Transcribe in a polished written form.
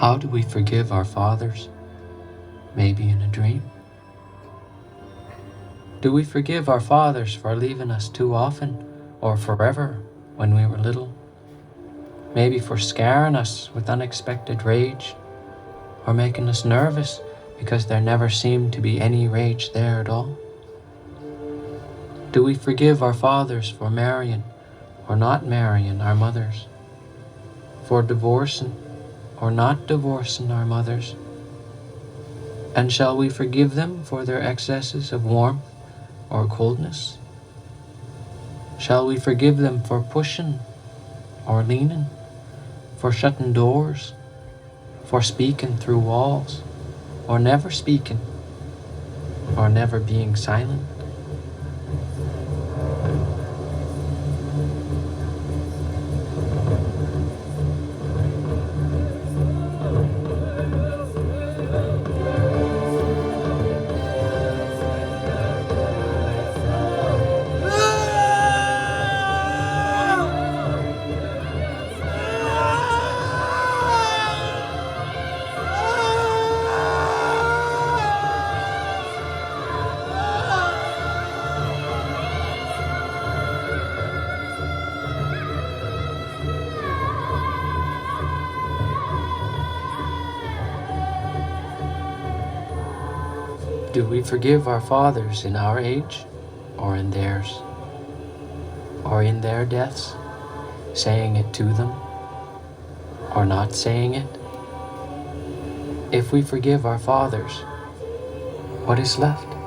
How do we forgive our fathers? Maybe in a dream. Do we forgive our fathers for leaving us too often or forever when we were little? Maybe for scaring us with unexpected rage, or making us nervous because there never seemed to be any rage there at all? Do we forgive our fathers for marrying or not marrying our mothers? For divorcing or not divorcing our mothers? And shall we forgive them for their excesses of warmth or coldness? Shall we forgive them for pushing or leaning, for shutting doors, for speaking through walls, or never speaking, or never being silent? Do we forgive our fathers in our age, or in theirs, or in their deaths, saying it to them, or not saying it? If we forgive our fathers, what is left?